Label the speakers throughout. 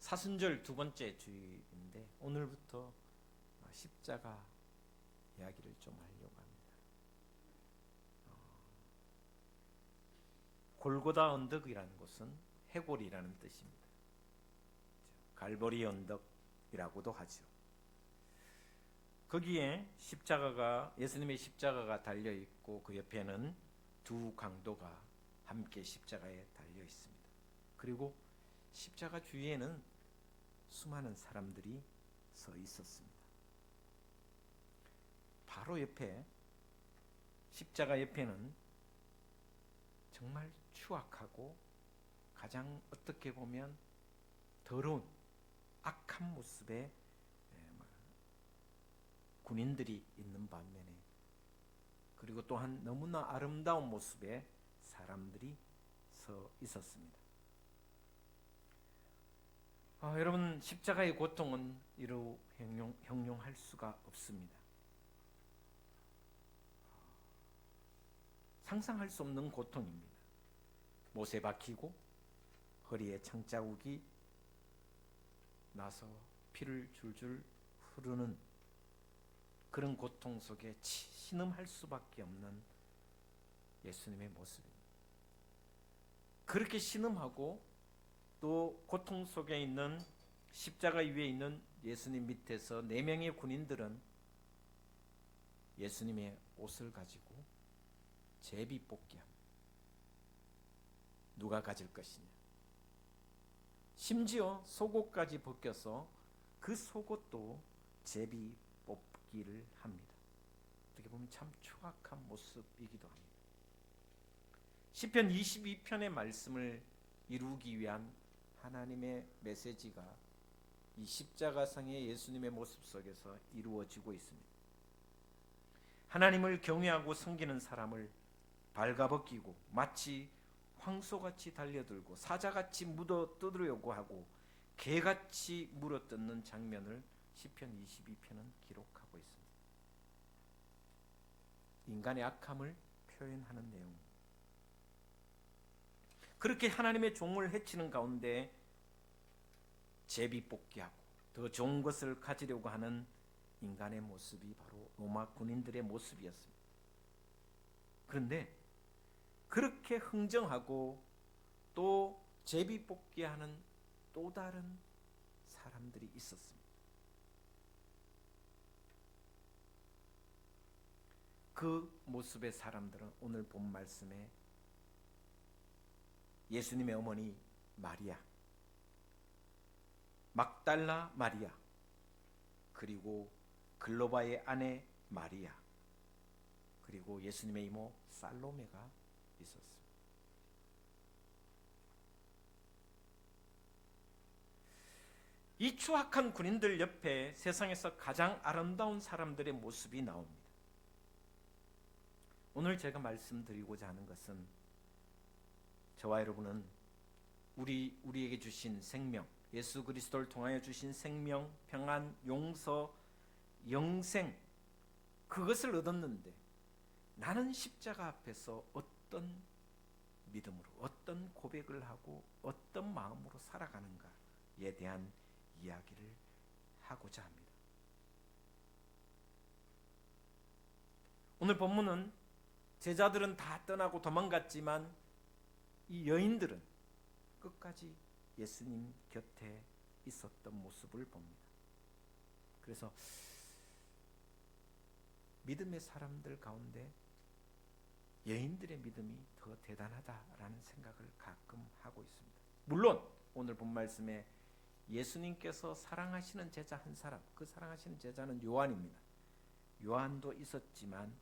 Speaker 1: 사순절 두 번째 주일인데 오늘부터 십자가 이야기를 좀 하려고 합니다. 골고다 언덕이라는 곳은 해골이라는 뜻입니다. 갈보리 언덕이라고도 하죠. 거기에 십자가가, 예수님의 십자가가 달려 있고 그 옆에는 두 강도가 함께 십자가에 달려 있습니다. 그리고 십자가 주위에는 수많은 사람들이 서 있었습니다. 바로 옆에, 십자가 옆에는 정말 추악하고 가장 어떻게 보면 더러운 악한 모습의 군인들이 있는 반면에, 그리고 또한 너무나 아름다운 모습의 사람들이 서 있었습니다. 여러분, 십자가의 고통은 이루 형용할 수가 없습니다. 상상할 수 없는 고통입니다. 못에 박히고 허리에 창자국이 나서 피를 줄줄 흐르는 그런 고통 속에 신음할 수밖에 없는 예수님의 모습입니다. 그렇게 신음하고 또 고통 속에 있는 십자가 위에 있는 예수님 밑에서 4명의 군인들은 예수님의 옷을 가지고 제비 뽑기 합니다. 누가 가질 것이냐. 심지어 속옷까지 벗겨서 그 속옷도 제비 뽑기를 합니다. 어떻게 보면 참 추악한 모습이기도 합니다. 시편 22편의 말씀을 이루기 위한 하나님의 메시지가 이 십자가상의 예수님의 모습 속에서 이루어지고 있습니다. 하나님을 경외하고 섬기는 사람을 발가벗기고 마치 황소같이 달려들고 사자같이 물어 뜯으려고 하고 개같이 물어 뜯는 장면을 시편 22편은 기록하고 있습니다. 인간의 악함을 표현하는 내용입니다. 그렇게 하나님의 종을 해치는 가운데 제비 뽑기하고 더 좋은 것을 가지려고 하는 인간의 모습이 바로 로마 군인들의 모습이었습니다. 그런데 그렇게 흥정하고 또 제비 뽑기하는 또 다른 사람들이 있었습니다. 그 모습의 사람들은 오늘 본 말씀에 예수님의 어머니 마리아, 막달라 마리아, 그리고 글로바의 아내 마리아, 그리고 예수님의 이모 살로메가 있었습니다. 이 추악한 군인들 옆에 세상에서 가장 아름다운 사람들의 모습이 나옵니다. 오늘 제가 말씀드리고자 하는 것은 저와 여러분은 우리에게 주신 생명, 예수 그리스도를 통하여 주신 생명, 평안, 용서, 영생, 그것을 얻었는데 나는 십자가 앞에서 어떤 믿음으로, 어떤 고백을 하고 어떤 마음으로 살아가는가에 대한 이야기를 하고자 합니다. 오늘 본문은 제자들은 다 떠나고 도망갔지만 이 여인들은 끝까지 예수님 곁에 있었던 모습을 봅니다. 그래서 믿음의 사람들 가운데 여인들의 믿음이 더 대단하다라는 생각을 가끔 하고 있습니다. 물론 오늘 본 말씀에 예수님께서 사랑하시는 제자 한 사람, 그 사랑하시는 제자는 요한입니다. 요한도 있었지만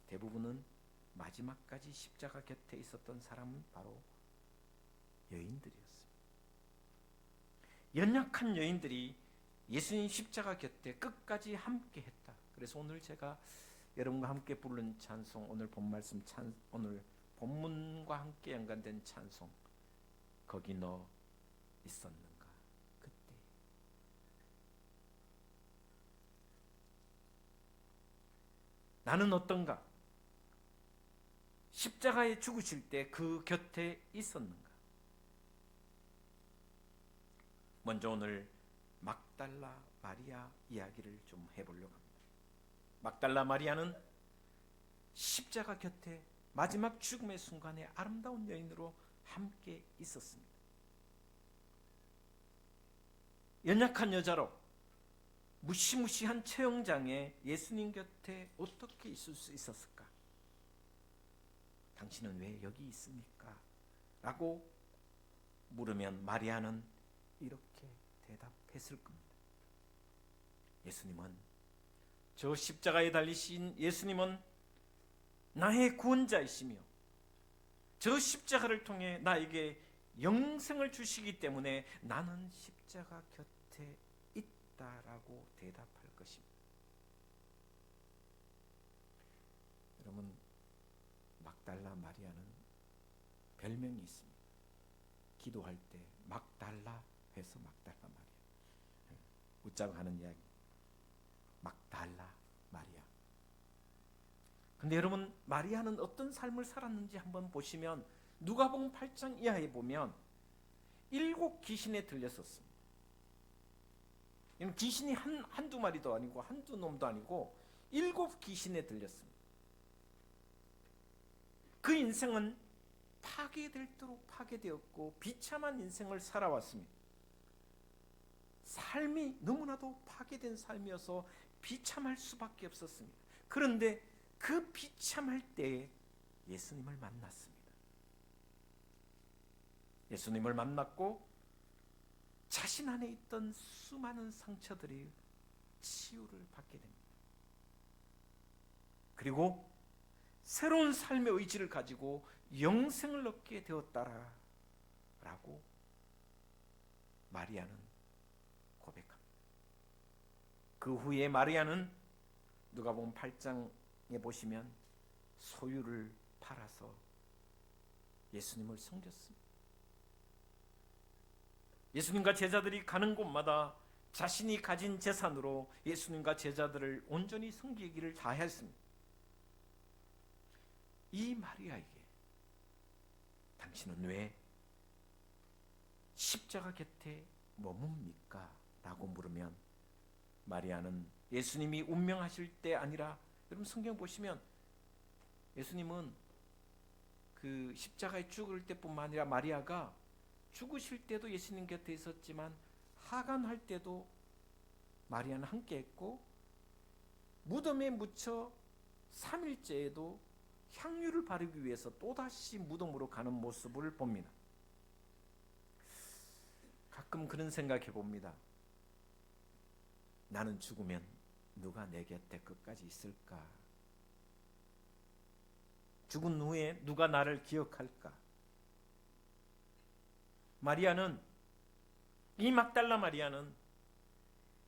Speaker 1: 대부분은 마지막까지 십자가 곁에 있었던 사람은 바로 여인들이었습니다. 연약한 여인들이 예수님 십자가 곁에 끝까지 함께 했다. 그래서 오늘 제가 여러분과 함께 부른 찬송, 오늘 본 말씀 오늘 본문과 함께 연관된 찬송, 거기 너 있었는가 그때. 나는 어떤가? 십자가에 죽으실 때 그 곁에 있었는가? 먼저 오늘 막달라 마리아 이야기를 좀 해보려고 합니다. 막달라 마리아는 십자가 곁에 마지막 죽음의 순간에 아름다운 여인으로 함께 있었습니다. 연약한 여자로 무시무시한 체형장에 예수님 곁에 어떻게 있을 수 있었을까? 당신은 왜 여기 있습니까? 라고 물으면 마리아는 이렇게 대답했을 겁니다. 예수님은, 저 십자가에 달리신 예수님은 나의 구원자이시며 저 십자가를 통해 나에게 영생을 주시기 때문에 나는 십자가 곁에 있다라고 대답할 것입니다. 여러분, 막달라 마리아는 별명이 있습니다. 기도할 때 막달라 해서 막달라 마리아, 웃자고 하는 이야기, 막달라 마리아. 근데 여러분, 마리아는 어떤 삶을 살았는지 한번 보시면 누가복음 8장 이하에 보면 7 귀신에 들렸었습니다. 귀신이 한두 마리도 아니고 한두 놈도 아니고 7 귀신에 들렸습니다. 그 인생은 파괴될도록 파괴되었고 비참한 인생을 살아왔습니다. 삶이 너무나도 파괴된 삶이어서 비참할 수밖에 없었습니다. 그런데 그 비참할 때에 예수님을 만났습니다. 예수님을 만났고 자신 안에 있던 수많은 상처들이 치유를 받게 됩니다. 그리고 새로운 삶의 의지를 가지고 영생을 얻게 되었다라고 마리아는 고백합니다. 그 후에 마리아는 누가복음 8장에 보시면 소유를 팔아서 예수님을 섬겼습니다. 예수님과 제자들이 가는 곳마다 자신이 가진 재산으로 예수님과 제자들을 온전히 섬기기를 다했습니다. 이 마리아에게 당신은 왜 십자가 곁에 머뭅니까? 라고 물으면 마리아는 예수님이 운명하실 때 아니라, 여러분 성경 보시면 예수님은 그 십자가에 죽을 때뿐만 아니라 마리아가 죽으실 때도 예수님 곁에 있었지만 하간할 때도 마리아는 함께 했고 무덤에 묻혀 3일째에도 향유를 바르기 위해서 또다시 무덤으로 가는 모습을 봅니다. 가끔 그런 생각해 봅니다. 나는 죽으면 누가 내 곁에 끝까지 있을까? 죽은 후에 누가 나를 기억할까? 마리아는, 이 막달라 마리아는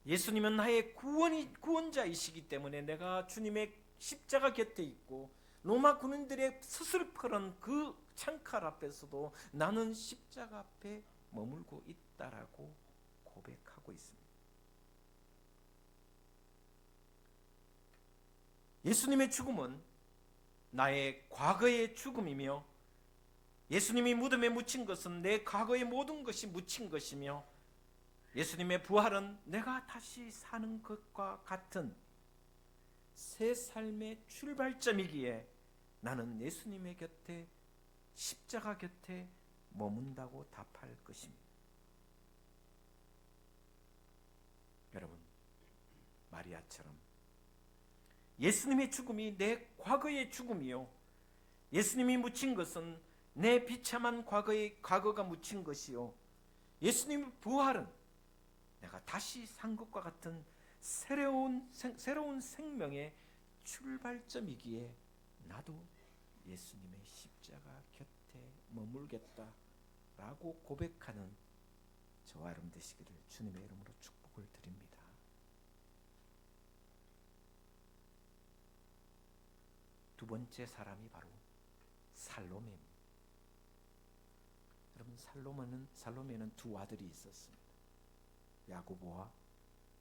Speaker 1: 예수님은 나의 구원자이시기 때문에 내가 주님의 십자가 곁에 있고 로마 군인들의 수술퍼런 그 창칼 앞에서도 나는 십자가 앞에 머물고 있다라고 고백하고 있습니다. 예수님의 죽음은 나의 과거의 죽음이며 예수님이 무덤에 묻힌 것은 내 과거의 모든 것이 묻힌 것이며 예수님의 부활은 내가 다시 사는 것과 같은 새 삶의 출발점이기에 나는 예수님의 곁에, 십자가 곁에 머문다고 답할 것입니다. 여러분, 마리아처럼 예수님의 죽음이 내 과거의 죽음이요, 예수님이 묻힌 것은 내 비참한 과거가 묻힌 것이요, 예수님의 부활은 내가 다시 산 것과 같은 새로운 생명의 출발점이기에 나도 예수님의 십자가 곁에 머물겠다라고 고백하는 저와 여러분 되시기를 주님의 이름으로 축복을 드립니다. 두 번째 사람이 바로 살로메입니다. 여러분, 살로메는 두 아들이 있었습니다. 야고보와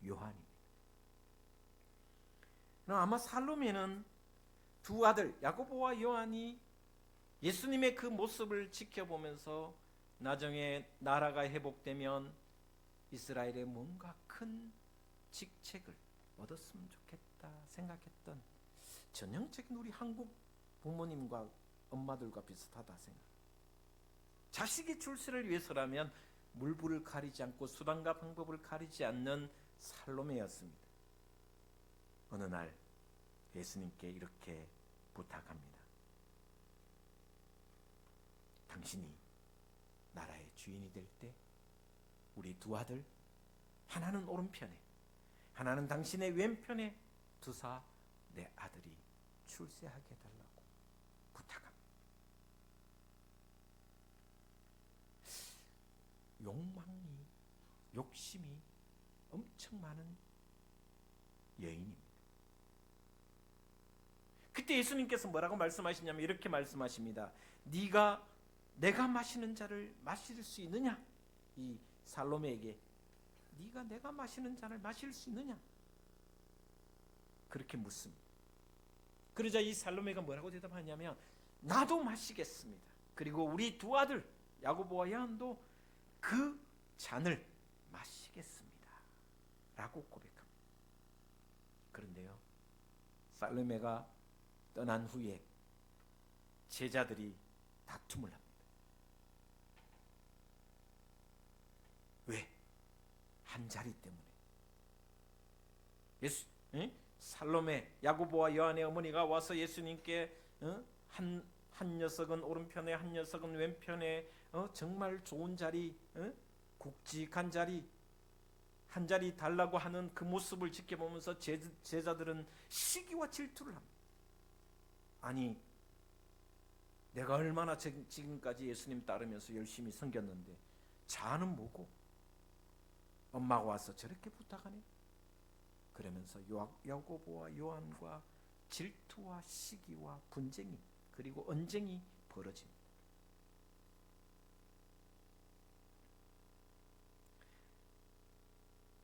Speaker 1: 요한입니다. 아마 살로메는 두 아들 야고보와 요한이 예수님의 그 모습을 지켜보면서 나중에 나라가 회복되면 이스라엘에 뭔가 큰 직책을 얻었으면 좋겠다 생각했던 전형적인 우리 한국 부모님과 엄마들과 비슷하다 생각. 자식이 출세를 위해서라면 물불을 가리지 않고 수단과 방법을 가리지 않는 살로메였습니다. 어느 날 예수님께 이렇게 부탁합니다. 당신이 나라의 주인이 될 때 우리 두 아들, 하나는 오른편에 하나는 당신의 왼편에 두사 내 아들이 출세하게 해달라고 부탁합니다. 욕심이 엄청 많은 여인입니다. 그때 예수님께서 뭐라고 말씀하시냐면 이렇게 말씀하십니다. 내가 마시는 잔을 마실 수 있느냐? 이 살로메에게 네가 내가 마시는 잔을 마실 수 있느냐? 그렇게 묻습니다. 그러자 이 살로메가 뭐라고 대답하냐면 나도 마시겠습니다. 그리고 우리 두 아들 야고보와 요한도 그 잔을 마시겠습니다 라고 고백합니다. 그런데요, 살로메가 떠난 후에 제자들이 다툼을 합니다. 왜? 한 자리 때문에. 살로메, 야고보와 요한의 어머니가 와서 예수님께 한 녀석은 오른편에 한 녀석은 왼편에 정말 좋은 자리, 굵직한 자리, 한 자리 달라고 하는 그 모습을 지켜보면서 제자들은 시기와 질투를 합니다. 아니, 내가 얼마나 지금까지 예수님 따르면서 열심히 섬겼는데 자는 뭐고 엄마가 와서 저렇게 부탁하네? 그러면서 야고보와 요한과 질투와 시기와 분쟁이 그리고 언쟁이 벌어집니다.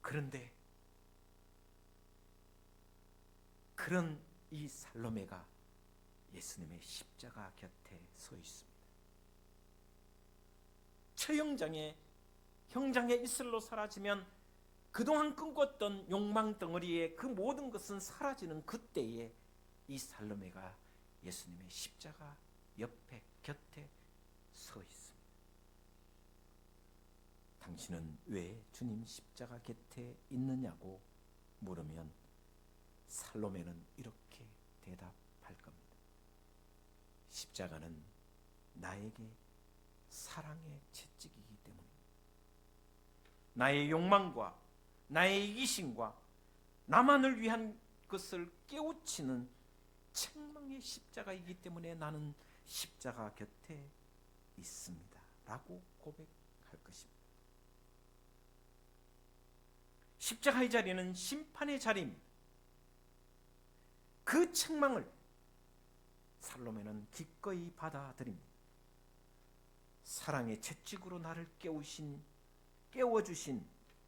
Speaker 1: 그런데 그런 이 살로메가 예수님의 십자가 곁에 서 있습니다. 형장의 이슬로 사라지면 그동안 꿈꿨던 욕망 덩어리의 그 모든 것은 사라지는 그때에 이 살로메가 예수님의 십자가 옆에 곁에 서 있습니다. 당신은 왜 주님 십자가 곁에 있느냐고 물으면 살로메는 이렇게 대답할 겁니다. 십자가는 나에게 사랑의 채찍이기 때문입니다. 나의 욕망과 나의 이기심과 나만을 위한 것을 깨우치는 책망의 십자가이기 때문에 나는 십자가 곁에 있습니다 라고 고백할 것입니다. 십자가의 자리는 심판의 자리입니다. 그 책망을 살로메는 기꺼이 받아들입니다. 사랑의 채찍으로 나를 깨워주신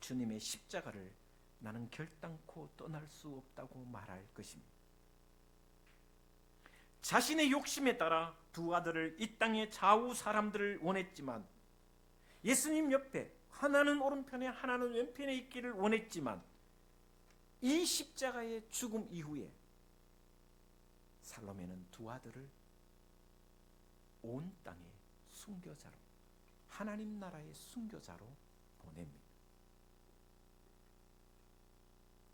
Speaker 1: 주님의 십자가를 나는 결단코 떠날 수 없다고 말할 것입니다. 자신의 욕심에 따라 두 아들을 이 땅의 좌우 사람들을 원했지만 예수님 옆에 하나는 오른편에 하나는 왼편에 있기를 원했지만 이 십자가의 죽음 이후에 살로메는 두 아들을 온 땅의 순교자로 하나님 나라의 순교자로 보냅니다.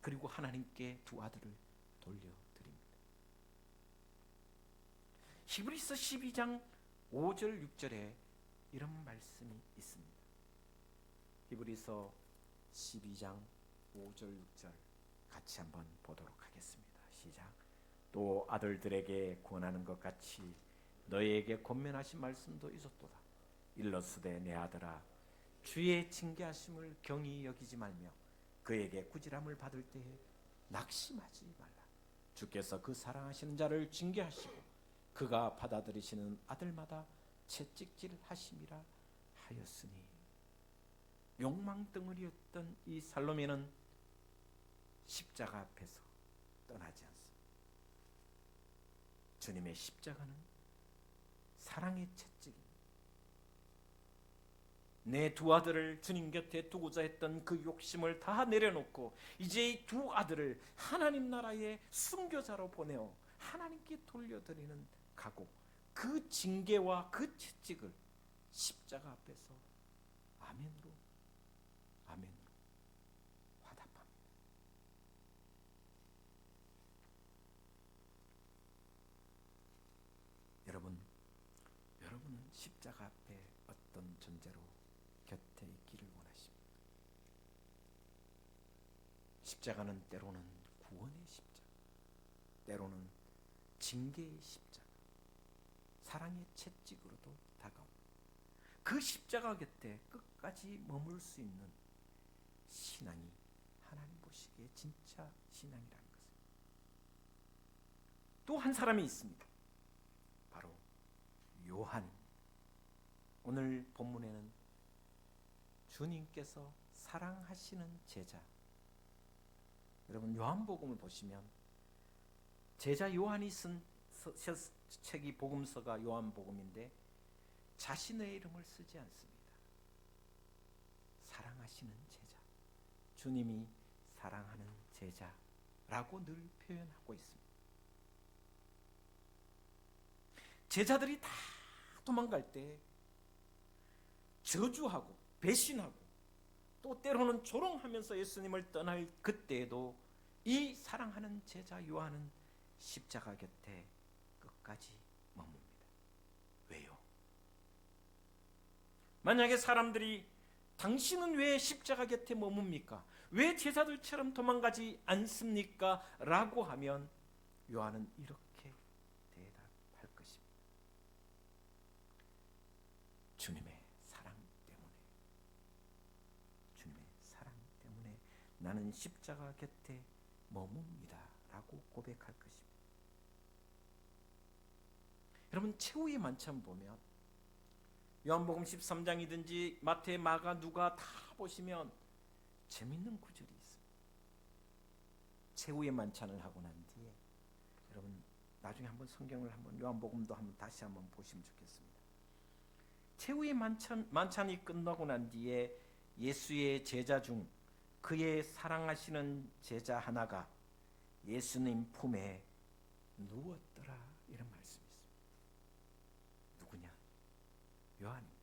Speaker 1: 그리고 하나님께 두 아들을 돌려드립니다. 히브리서 12장 5절 6절에 이런 말씀이 있습니다. 히브리서 12장 5절 6절 같이 한번 보도록 하겠습니다. 시작. 또 아들들에게 권하는 것 같이 너희에게 권면하신 말씀도 있었도다. 일러스되 내 아들아 주의 징계하심을 경히 여기지 말며 그에게 구질함을 받을 때에 낙심하지 말라. 주께서 그 사랑하시는 자를 징계하시고 그가 받아들이시는 아들마다 채찍질 하심이라 하였으니. 욕망 덩어리였던 이 살로메는 십자가 앞에서 떠나지 않습니다. 주님의 십자가는 사랑의 채찍입니다. 내 두 아들을 주님 곁에 두고자 했던 그 욕심을 다 내려놓고 이제 두 아들을 하나님 나라의 순교자로 보내어 하나님께 돌려드리는 각오, 그 징계와 그 채찍을 십자가 앞에서 아멘으로 화답합니다. 여러분은 십자가 앞에 어떤 존재로 곁에 있기를 원하십니다. 십자가는 때로는 구원의 십자가, 때로는 징계의 십자가, 사랑의 채찍으로도 다가옵니다. 그 십자가 곁에 끝까지 머물 수 있는 신앙이 하나님 보시기에 진짜 신앙이라는 것을. 또 한 사람이 있습니다. 바로 요한입니다. 오늘 본문에는 주님께서 사랑하시는 제자, 여러분 요한복음을 보시면 제자 요한이 쓴 책이 복음서가 요한복음인데 자신의 이름을 쓰지 않습니다. 사랑하시는 제자, 주님이 사랑하는 제자라고 늘 표현하고 있습니다. 제자들이 다 도망갈 때 저주하고 배신하고 또 때로는 조롱하면서 예수님을 떠날 그때에도 이 사랑하는 제자 요한은 십자가 곁에 끝까지 머뭅니다. 왜요? 만약에 사람들이 당신은 왜 십자가 곁에 머뭅니까? 왜 제자들처럼 도망가지 않습니까? 라고 하면 요한은 이렇게 대답할 것입니다. 주님의 사랑 때문에 나는 십자가 곁에 머뭅니다 라고 고백할 것입니다. 여러분 최후의 만찬 보면 요한복음 13장이든지 마태, 마가, 누가 다 보시면 재밌는 구절이 있습니다. 최후의 만찬을 하고 난 뒤에 여러분 나중에 한번 성경을 한번 요한복음도 한번 다시 한번 보시면 좋겠습니다. 최후의 만찬이 끝나고 난 뒤에 예수의 제자 중 그의 사랑하시는 제자 하나가 예수님 품에 누웠더라 이런 말씀이 있습니다. 누구냐? 요한입니다.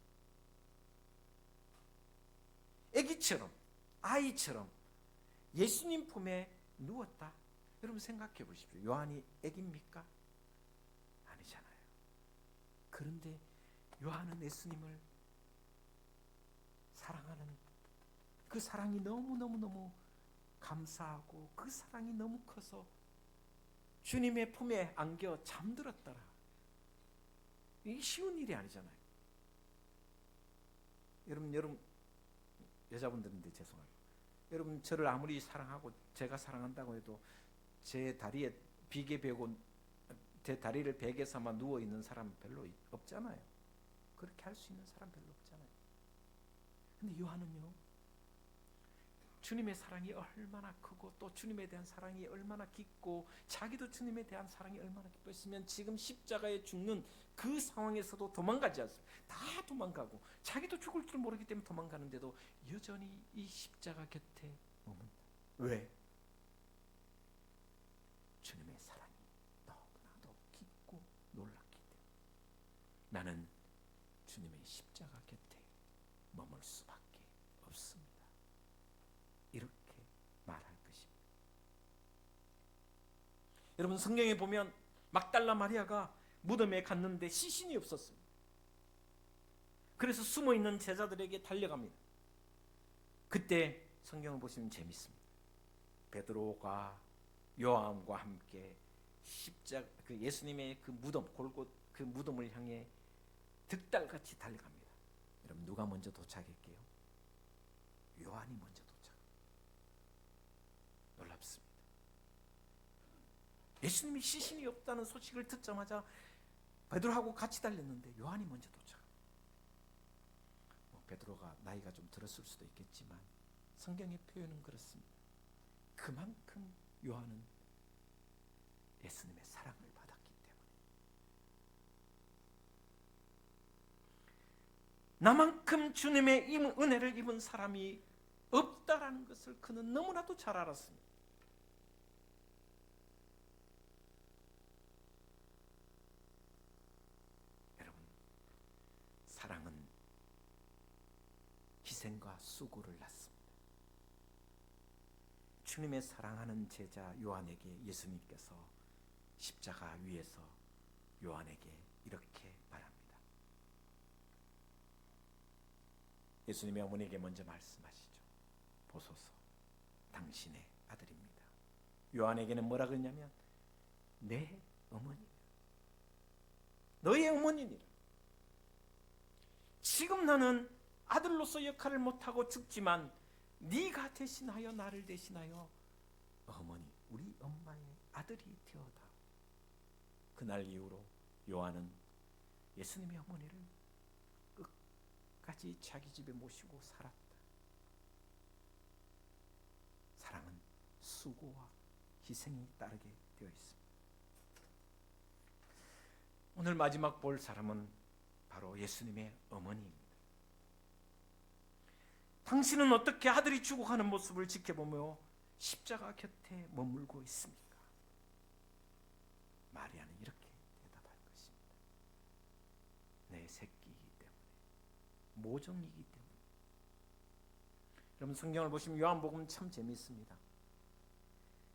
Speaker 1: 아기처럼 아이처럼 예수님 품에 누웠다. 여러분 생각해 보십시오. 요한이 아기입니까? 아니잖아요. 그런데 요한은 예수님을 사랑하는 그 사랑이 너무 감사하고 그 사랑이 너무 커서 주님의 품에 안겨 잠들었더라. 이게 쉬운 일이 아니잖아요. 여러분 여자분들인데 죄송해요. 여러분 저를 아무리 사랑하고 제가 사랑한다고 해도 제 다리에 비계 베고 제 다리를 베개 삼아 누워 있는 사람 별로 없잖아요. 그렇게 할 수 있는 사람 별로 없잖아요. 근데 요한은요, 주님의 사랑이 얼마나 크고 또 주님에 대한 사랑이 얼마나 깊고 자기도 주님에 대한 사랑이 얼마나 깊었으면 지금 십자가에 죽는 그 상황에서도 도망가지 않습니다. 다 도망가고 자기도 죽을 줄 모르기 때문에 도망가는데도 여전히 이 십자가 곁에 머문다. 왜? 주님의 사랑이 너무나도 깊고 놀랍기 때문에 나는 주님의 십자가 곁에 머물 수밖에 없습니다. 이렇게 말할 것입니다. 여러분 성경에 보면 막달라 마리아가 무덤에 갔는데 시신이 없었습니다. 그래서 숨어있는 제자들에게 달려갑니다. 그때 성경을 보시면 재밌습니다. 베드로가 요한과 함께 십자가 그 예수님의 그 무덤 그 무덤을 향해 득달같이 달려갑니다. 여러분 누가 먼저 도착할게요? 요한이 먼저 도착. 놀랍습니다. 예수님이 시신이 없다는 소식을 듣자마자 베드로하고 같이 달렸는데 요한이 먼저 도착. 베드로가 나이가 좀 들었을 수도 있겠지만 성경의 표현은 그렇습니다. 그만큼 요한은 예수님의 사랑을 받았기 때문에. 나만큼 주님의 은혜를 입은 사람이 없다라는 것을 그는 너무나도 잘 알았습니다. 여러분, 사랑은 희생과 수고를 낳습니다. 주님의 사랑하는 제자 요한에게 예수님께서 십자가 위에서 요한에게 이렇게 말합니다. 예수님의 어머니에게 먼저 말씀하시죠. 보소서, 당신의 아들입니다. 요한에게는 뭐라 그러냐면 내 어머니, 너의 어머니니라. 지금 나는 아들로서 역할을 못하고 죽지만 네가 대신하여 나를 대신하여 어머니, 우리 엄마의 아들이 되어다. 그날 이후로 요한은 예수님의 어머니를 끝까지 자기 집에 모시고 살았다. 사랑은 수고와 희생이 따르게 되어 있습니다. 오늘 마지막 볼 사람은 바로 예수님의 어머니입니다. 당신은 어떻게 아들이 죽어가는 모습을 지켜보며 십자가 곁에 머물고 있습니까? 마리아는 이렇게 대답할 것입니다. 내 새끼이기 때문에, 모종이기 때문에. 여러분, 성경을 보시면 요한복음 참 재미있습니다.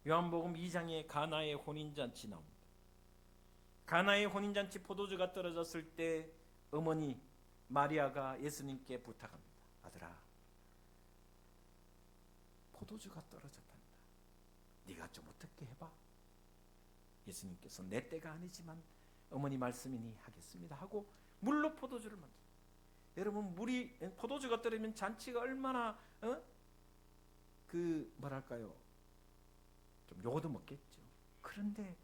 Speaker 1: 요한복음 2장에 가나의 혼인잔치 나옵니다. 가나의 혼인잔치 포도주가 떨어졌을 때 어머니 마리아가 예수님께 부탁합니다. 아들아, 포도주가 떨어졌단다. 네가 좀 어떻게 해봐. 예수님께서 내 때가 아니지만 어머니 말씀이니 하겠습니다 하고 물로 포도주를 만들어요. 여러분, 물이 포도주가 떨어지면 잔치가 얼마나 뭐랄까요, 좀 요거도 먹겠죠. 그런데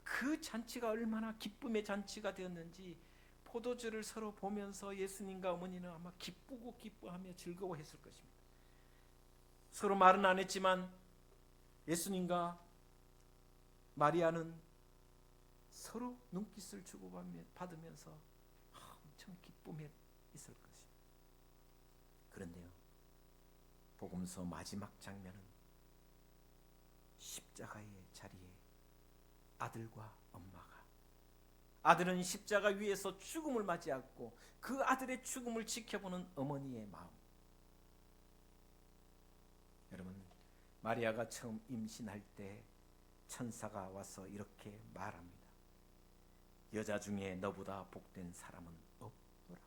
Speaker 1: 그 잔치가 얼마나 기쁨의 잔치가 되었는지 포도주를 서로 보면서 예수님과 어머니는 아마 기쁘고 기뻐하며 즐거워했을 것입니다. 서로 말은 안 했지만 예수님과 마리아는 서로 눈빛을 주고받으면서 엄청 기쁨에 있을 것입니다. 그런데요, 복음서 마지막 장면은 십자가의 자리에 아들과 엄마가, 아들은 십자가 위에서 죽음을 맞이하고 그 아들의 죽음을 지켜보는 어머니의 마음. 여러분, 마리아가 처음 임신할 때 천사가 와서 이렇게 말합니다. 여자 중에 너보다 복된 사람은 없노라.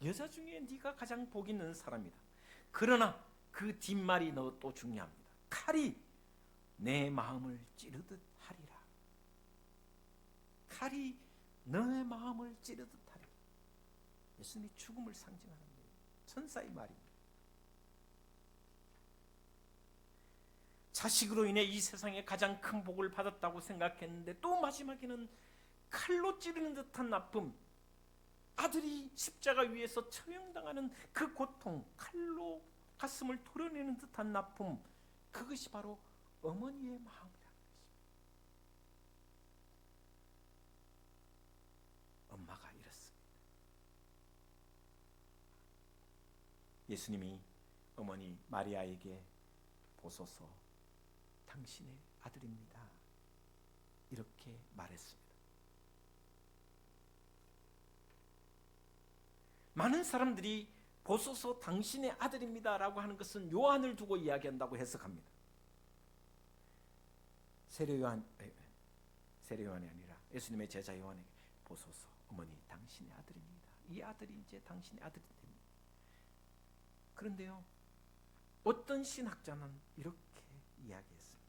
Speaker 1: 여자 중에 네가 가장 복 있는 사람이다. 그러나 그 뒷말이 너 또 중요합니다. 칼이 내 마음을 찌르듯 하리라. 칼이 너의 마음을 찌르듯 하리라. 예수님이 죽음을 상징하는 천사의 말입니다. 자식으로 인해 이 세상에 가장 큰 복을 받았다고 생각했는데 또 마지막에는 칼로 찌르는 듯한 아픔, 아들이 십자가 위에서 처형당하는 그 고통, 칼로 가슴을 토려내는 듯한 아픔, 그것이 바로 어머니의 마음이라는 것입니다. 엄마가 이렇습니다. 예수님이 어머니 마리아에게 보소서, 당신의 아들입니다. 이렇게 말했습니다. 많은 사람들이 보소서 당신의 아들입니다 라고 하는 것은 요한을 두고 이야기한다고 해석합니다. 세례요한이 아니라 예수님의 제자 요한에게 보소서, 어머니 당신의 아들입니다. 이 아들이 이제 당신의 아들이 됩니다. 그런데요, 어떤 신학자는 이렇게 이야기했습니다.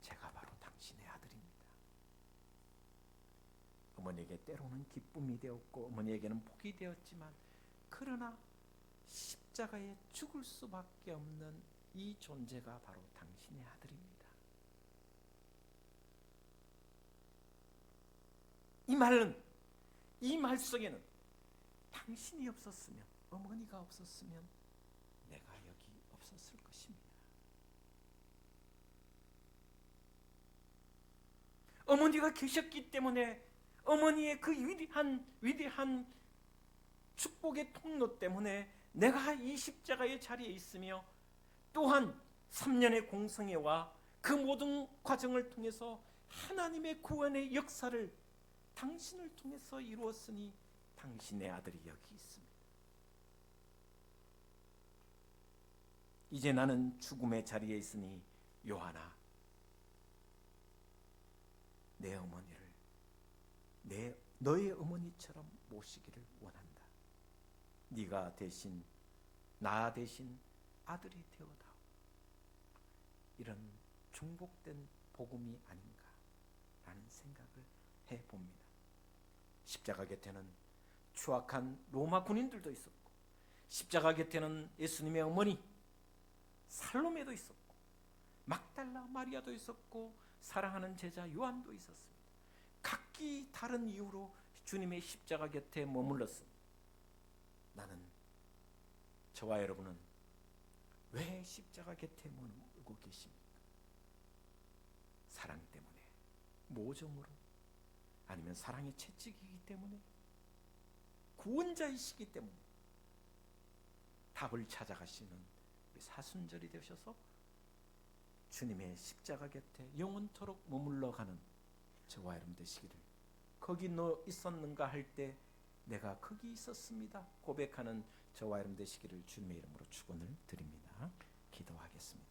Speaker 1: 제가 바로 당신의 아들입니다. 어머니에게 때로는 기쁨이 되었고 어머니에게는 복이 되었지만, 그러나 십자가에 죽을 수밖에 없는 이 존재가 바로 당신의 아들입니다. 이 말 속에는 당신이 없었으면, 어머니가 없었으면 내가 여기 없었을 것입니다. 어머니가 계셨기 때문에 어머니의 그 위대한 축복의 통로 때문에 내가 이 십자가의 자리에 있으며, 또한 3년의 공성회와 그 모든 과정을 통해서 하나님의 구원의 역사를 당신을 통해서 이루었으니 당신의 아들이 여기 있습니다. 이제 나는 죽음의 자리에 있으니 요한아, 내 어머니를 너의 어머니처럼 모시기를 원한다. 네가 대신 나 대신 아들이 되어다오. 이런 중복된 복음이 아닌가라는 생각을 해봅니다. 십자가 곁에는 추악한 로마 군인들도 있었고, 십자가 곁에는 예수님의 어머니 살로메도 있었고, 막달라 마리아도 있었고, 사랑하는 제자 요한도 있었습니다. 각기 다른 이유로 주님의 십자가 곁에 머물렀습니다. 나는, 저와 여러분은 왜 십자가 곁에 머물고 계십니까? 사랑 때문에, 모종으로, 아니면 사랑의 채찍이기 때문에, 구원자이시기 때문에 답을 찾아가시는 사순절이 되셔서 주님의 십자가 곁에 영원토록 머물러가는 저와 여러분 되시기를, 거기 너 있었는가 할 때 내가 거기 있었습니다 고백하는 저와 여러분 되시기를 주님의 이름으로 축원을 드립니다. 기도하겠습니다.